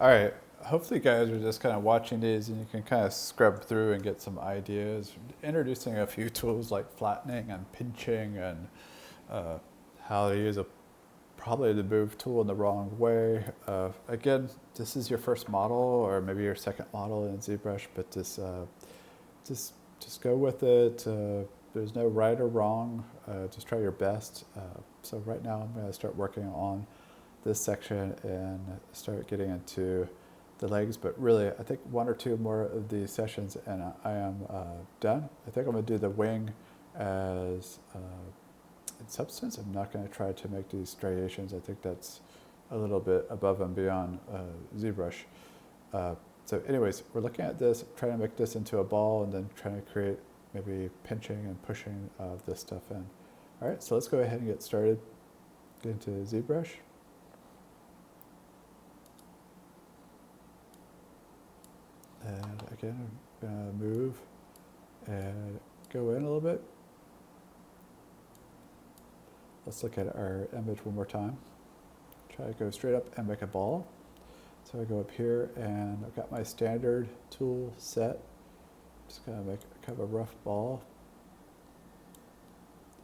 All right. Hopefully, you guys are just kind of watching these and you can kind of scrub through and get some ideas. Introducing a few tools like flattening and pinching and uh, how to use probably the move tool in the wrong way. Again, this is your first model or maybe your second model in ZBrush, but just just go with it. There's no right or wrong. Just try your best. So right now, I'm going to start working on this section and start getting into the legs. But really, I think one or two more of these sessions and I am done. I think I'm going to do the wing as in substance. I'm not going to try to make these striations. I think that's a little bit above and beyond ZBrush. So anyways, we're looking at this, trying to make this into a ball and then trying to create maybe pinching and pushing this stuff in. All right, so let's go ahead and get started. Get into ZBrush. And again, I'm going to move and go in a little bit. Let's look at our image one more time. Try to go straight up and make a ball. So I go up here and I've got my standard tool set. Just gonna make kind of a rough ball.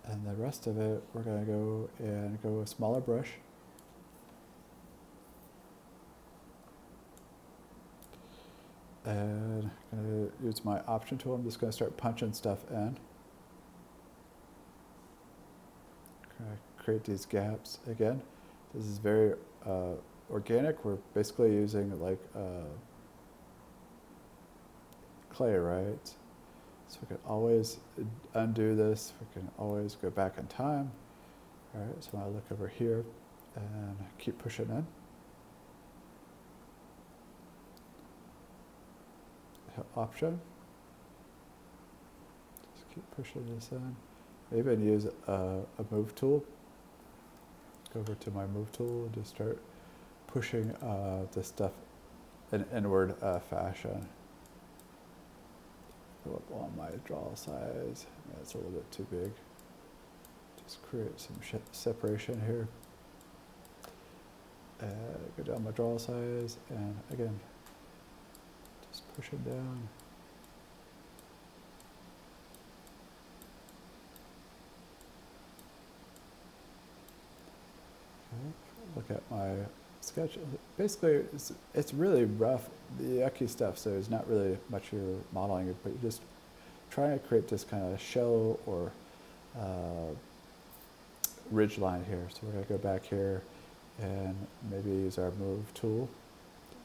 And the rest of it, we're gonna go a smaller brush. And I'm gonna use my option tool. I'm just gonna start punching stuff in. Create these gaps again. This is very organic. We're basically using like clay, right? So we can always undo this. We can always go back in time. All right, so I look over here and keep pushing in. Hit option. Just keep pushing this in. I even use a move tool. Go over to my move tool and just start pushing this stuff in inward fashion. Go up on my draw size. That's a little bit too big. Just create some separation here. Go down my draw size and again, just push it down. Look at my sketch. Basically, it's really rough, the yucky stuff, so it's not really much you're modeling, but you're just trying to create this kind of shell or ridge line here. So we're going to go back here and maybe use our move tool.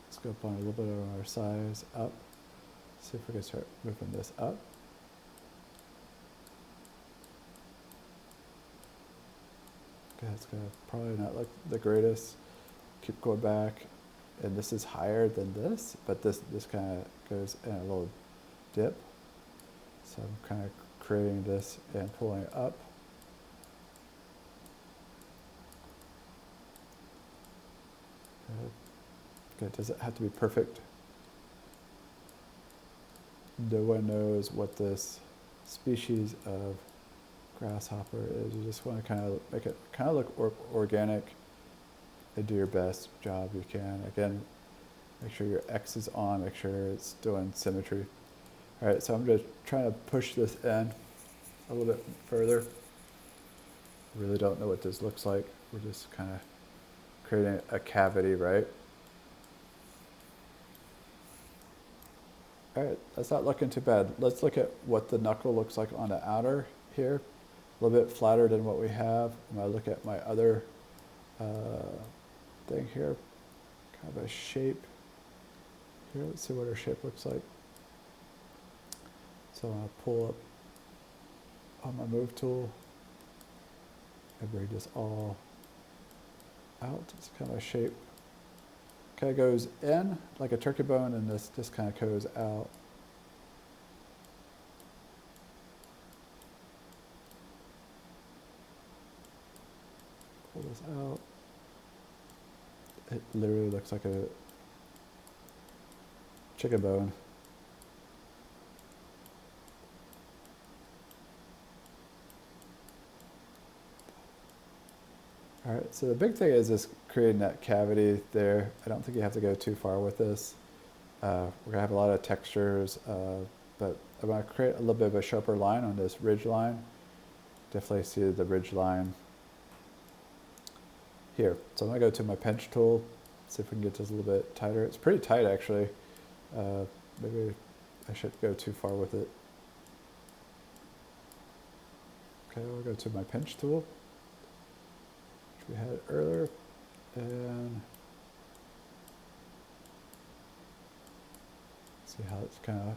Let's go up on a little bit of our size up. See if we can start moving this up. Okay, it's going to probably not look the greatest. Keep going back, and this is higher than this, but this kind of goes in a little dip. So I'm kind of creating this and pulling it up. Good. Does it have to be perfect? No one knows what this species of grasshopper is. You just want to kind of make it kind of look organic and do your best job you can. Again, make sure your X is on, make sure it's doing symmetry. All right, so I'm just trying to push this in a little bit further. I really don't know what this looks like. We're just kind of creating a cavity, right? All right, that's not looking too bad. Let's look at what the knuckle looks like on the outer here. A little bit flatter than what we have. When I look at my other thing here, kind of a shape here. Let's see what our shape looks like. So I'm going to pull up on my move tool and bring this all out. It's kind of a shape. Kind of goes in like a turkey bone, and this just kind of goes out. Pull this out. It literally looks like a chicken bone. All right, so the big thing is this creating that cavity there. I don't think you have to go too far with this. We're gonna have a lot of textures, but I'm gonna create a little bit of a sharper line on this ridge line. Definitely see the ridge line here. So I'm gonna go to my pinch tool, see if we can get this a little bit tighter. It's pretty tight actually. Maybe I shouldn't go too far with it. Okay, we'll go to my pinch tool, which we had earlier, and see how it's kind of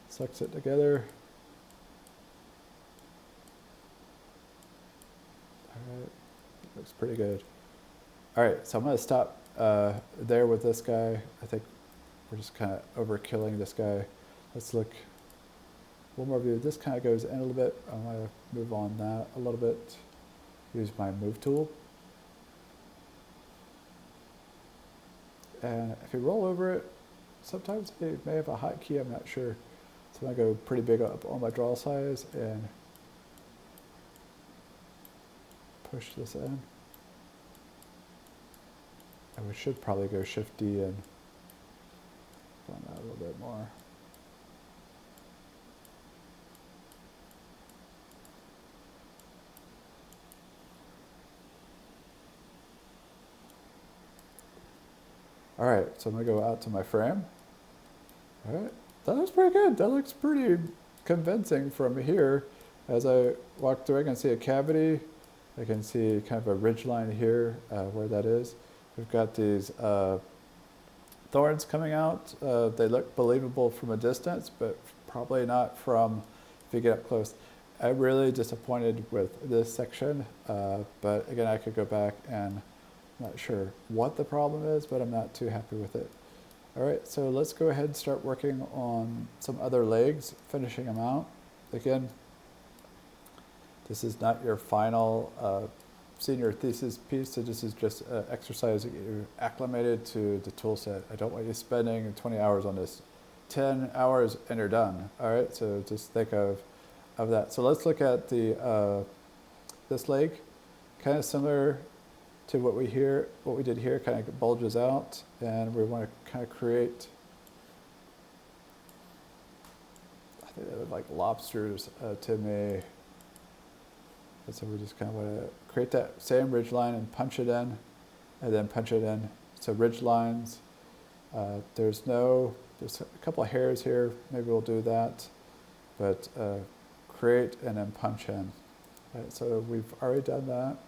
sucks it together. All right, looks pretty good. All right, so I'm going to stop there with this guy. I think we're just kind of overkilling this guy. Let's look one more view. This kind of goes in a little bit. I'm going to move on that a little bit. Use my move tool. And if you roll over it, sometimes it may have a hotkey, I'm not sure. So I'm going to go pretty big up on my draw size and push this in. And we should probably go Shift D and run that a little bit more. All right, so I'm gonna go out to my frame. All right, that looks pretty good. That looks pretty convincing from here. As I walk through, I can see a cavity. I can see kind of a ridge line here where that is. We've got these thorns coming out. They look believable from a distance, but probably not from if you get up close. I'm really disappointed with this section, but again, I could go back and I'm not sure what the problem is, but I'm not too happy with it. All right, so let's go ahead and start working on some other legs, finishing them out. Again, this is not your final senior thesis piece, so this is just an exercise to get you acclimated to the tool set. I don't want you spending 20 hours on this. 10 hours and you're done. All right, so just think of that. So let's look at the this leg, kind of similar to what we did here, kind of bulges out, and we want to kind of create, I think they look like lobsters to me. And so we just kind of want to create that same ridge line and punch it in, and then punch it in. So ridge lines, there's a couple of hairs here, maybe we'll do that, but create and then punch in. Right, so we've already done that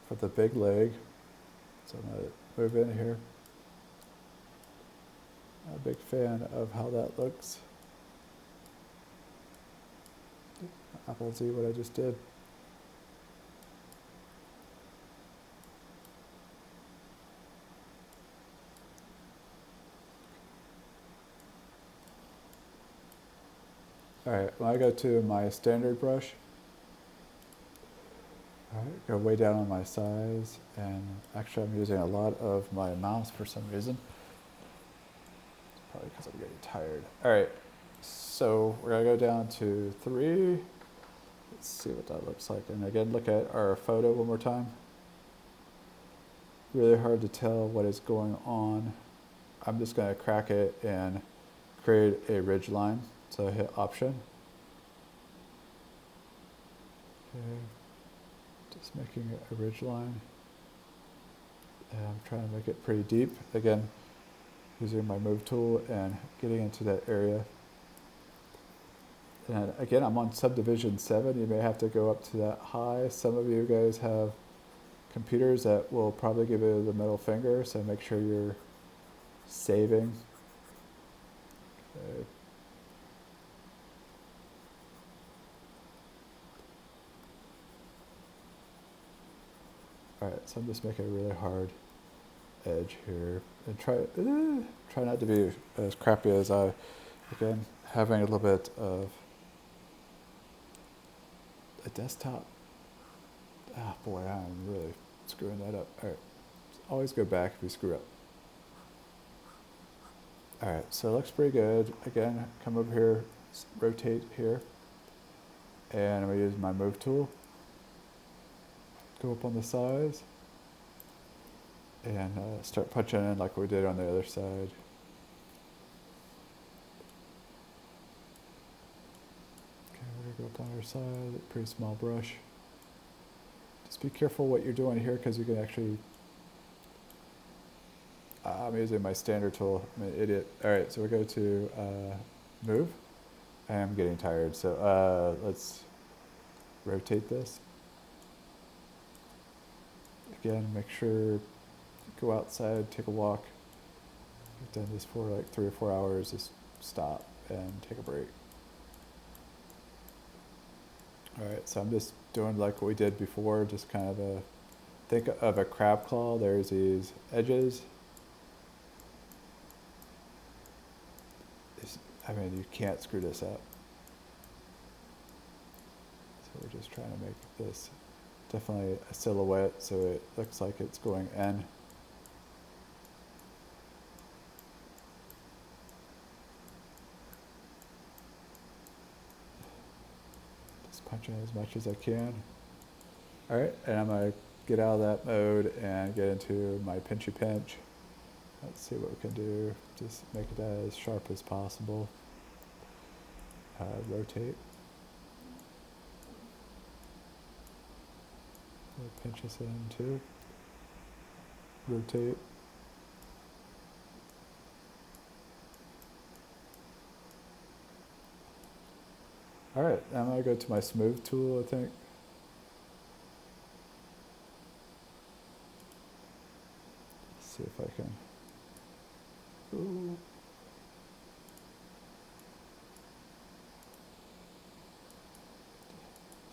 for the big leg. So I'm going to move in here. I'm a big fan of how that looks. Apple Z what I just did. All right, when I go to my standard brush, all right, go way down on my size, and actually I'm using a lot of my mouse for some reason. It's probably because I'm getting tired. All right, so we're gonna go down to 3. Let's see what that looks like. And again, look at our photo one more time. Really hard to tell what is going on. I'm just gonna crack it and create a ridge line. So I hit Option. Okay. Just making a ridge line. And I'm trying to make it pretty deep. Again, using my move tool and getting into that area. And again, I'm on subdivision 7. You may have to go up to that high. Some of you guys have computers that will probably give you the middle finger, so make sure you're saving. Okay. All right, so I'm just making a really hard edge here, and try not to be as crappy as again, having a little bit of a desktop. Ah, boy, I'm really screwing that up. All right, always go back if you screw up. All right, so it looks pretty good. Again, come over here, rotate here, and I'm gonna use my move tool. Go up on the size, and start punching in like we did on the other side. Okay, we're gonna go up on our side, pretty small brush. Just be careful what you're doing here because you can actually, I'm using my standard tool, I'm an idiot. All right, so we go to move. I am getting tired, so let's rotate this. Again, make sure, go outside, take a walk. I've done this for like 3 or 4 hours, just stop and take a break. All right, so I'm just doing like what we did before, just kind of think of a crab claw. There's these edges. I mean, you can't screw this up. So we're just trying to make this definitely a silhouette so it looks like it's going in. Just punching as much as I can. All right, and I'm gonna get out of that mode and get into my pinchy pinch. Let's see what we can do. Just make it as sharp as possible. Rotate. Pinch this in too. Rotate. All right, I'm gonna go to my smooth tool, I think. Let's see if I can. Ooh.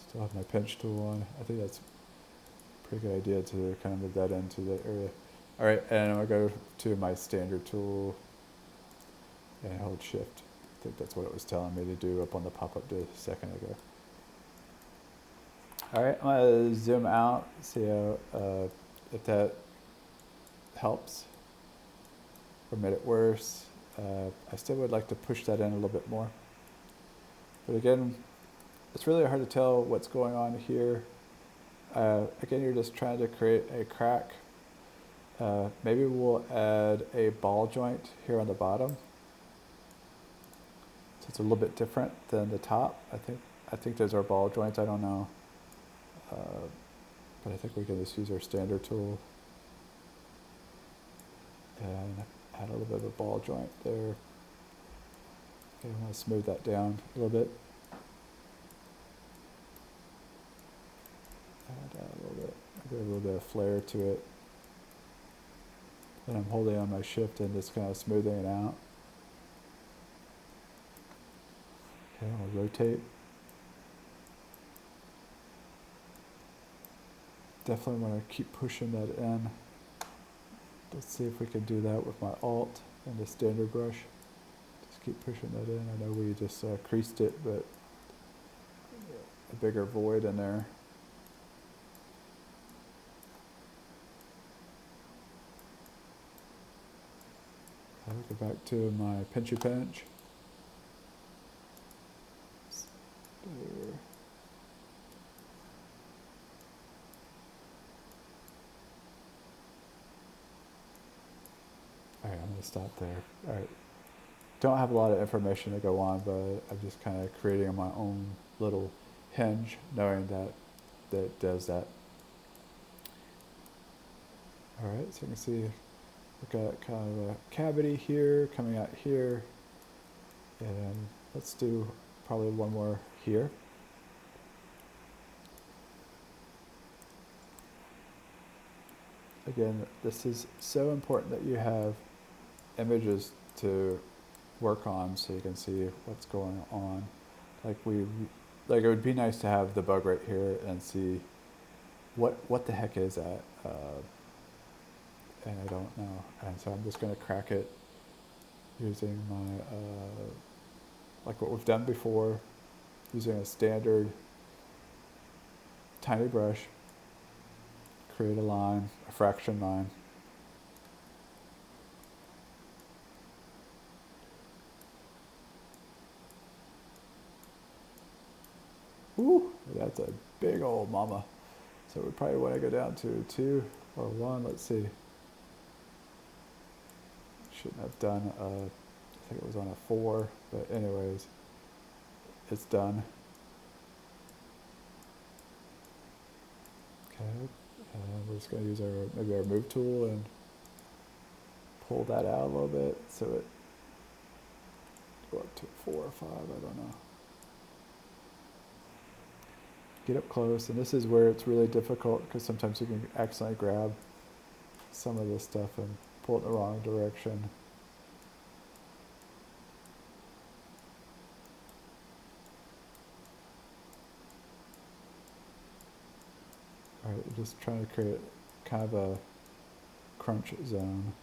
Still have my pinch tool on. I think that's a pretty good idea to kind of move that into the area. All right, and I'm gonna go to my standard tool and hold shift. I think that's what it was telling me to do up on the pop-up just a second ago. All right, I'm gonna zoom out, see how, if that helps or made it worse. I still would like to push that in a little bit more. But again, it's really hard to tell what's going on here. Again, you're just trying to create a crack. Maybe we'll add a ball joint here on the bottom. So it's a little bit different than the top. I think those are ball joints, I don't know. But I think we can just use our standard tool and add a little bit of a ball joint there. Okay, I'm going to smooth that down a little bit. Add a little bit, give a little bit of flair to it. Then I'm holding on my shift and just kind of smoothing it out. Okay, I'll rotate. Definitely want to keep pushing that in. Let's see if we can do that with my Alt and the standard brush. Just keep pushing that in. I know we just creased it, but a bigger void in there. I'll go back to my pinchy pinch. All right, I'm going to stop there. All right. Don't have a lot of information to go on, but I'm just kind of creating my own little hinge, knowing that it does that. All right, so you can see we've got kind of a cavity here, coming out here, and let's do probably one more here. Again, this is so important that you have images to work on so you can see what's going on. Like it would be nice to have the bug right here and see what the heck is that, and I don't know. And so I'm just going to crack it using my like what we've done before, using a standard tiny brush. Create a line, a fraction line. Ooh, that's a big old mama. So we probably want to go down to 2 or 1, let's see. Shouldn't have done I think it was on a 4, but anyways, it's done. Okay, and we're just going to use maybe our move tool and pull that out a little bit so it go up to 4 or 5, I don't know. Get up close, and this is where it's really difficult because sometimes you can accidentally grab some of this stuff and pull it in the wrong direction. All right, just trying to create kind of a crunch zone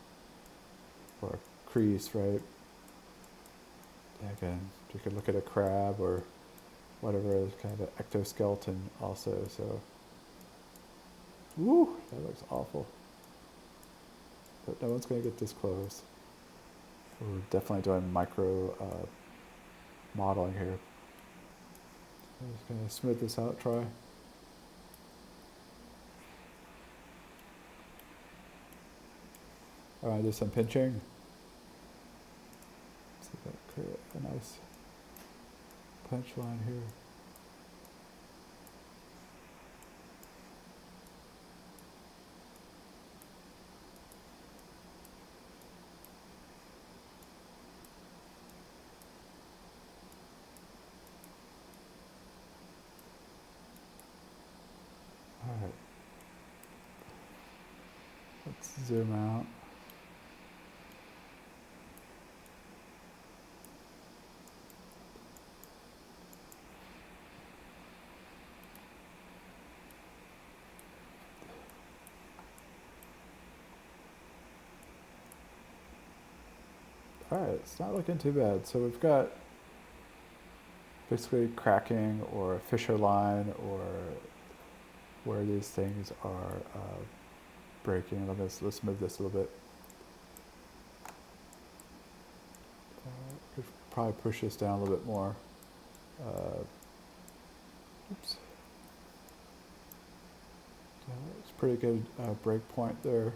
or a crease, right? Again, you could look at a crab or whatever, kind of an ectoskeleton also, so. Woo, that looks awful. But no one's going to get this close. We're definitely doing micro modeling here. I'm just going to smooth this out, try. All right, do some pinching. See if I create a nice punch line here. All right. Let's zoom out. All right, it's not looking too bad. So we've got basically cracking or a fissure line or where these things are breaking. Let's move this a little bit. Could probably push this down a little bit more. Oops. It's a pretty good break point there.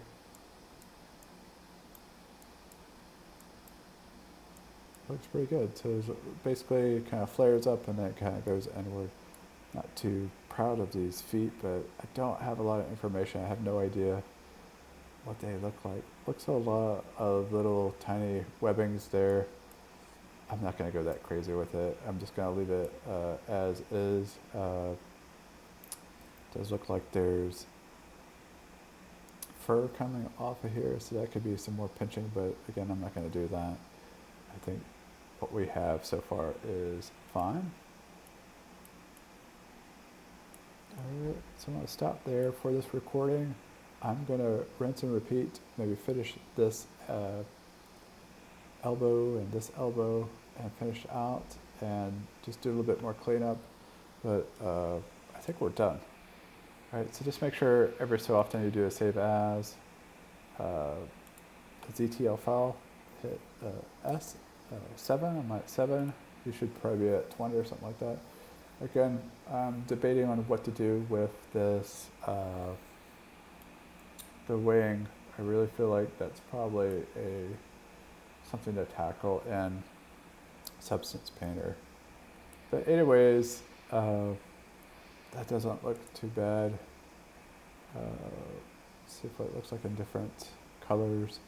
Looks pretty good. So it basically kind of flares up and then it kind of goes inward. Not too proud of these feet, but I don't have a lot of information. I have no idea what they look like. Looks a lot of little tiny webbings there. I'm not going to go that crazy with it. I'm just going to leave it as is. Does look like there's fur coming off of here, so that could be some more pinching, but again, I'm not going to do that. I think what we have so far is fine. All right, so I'm going to stop there for this recording. I'm going to rinse and repeat, maybe finish this elbow and this elbow and finish out and just do a little bit more cleanup, but I think we're done. All right, so just make sure every so often you do a save as a ZTL file, hit S7, I'm at 7, you should probably be at 20 or something like that. Again, I'm debating on what to do with this, the wing. I really feel like that's probably something to tackle in Substance Painter. But anyways, that doesn't look too bad. See if it looks like in different colors.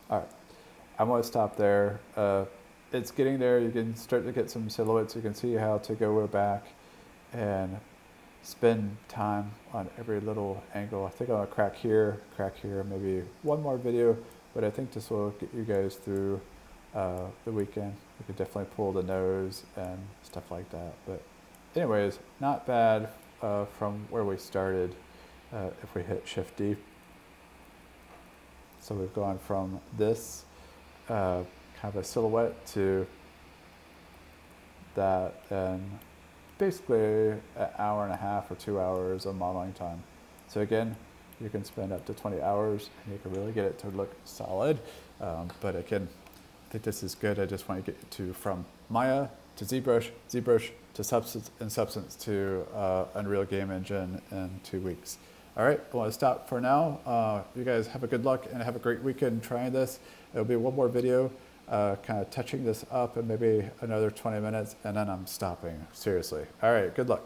All right, I'm going to stop there. It's getting there. You can start to get some silhouettes. You can see how to go back and spend time on every little angle. I think I'll crack here, maybe one more video, but I think this will get you guys through the weekend. You could definitely pull the nose and stuff like that. But anyways, not bad from where we started if we hit Shift D. So we've gone from this kind of a silhouette to that, and basically an hour and a half or 2 hours of modeling time. So again, you can spend up to 20 hours and you can really get it to look solid. But again, I think this is good. I just want to get you to from Maya to ZBrush, ZBrush to Substance, and Substance to Unreal Game Engine in 2 weeks. All right, I want to stop for now. You guys have a good luck and have a great weekend trying this. It'll be one more video kind of touching this up and maybe another 20 minutes, and then I'm stopping, seriously. All right, good luck.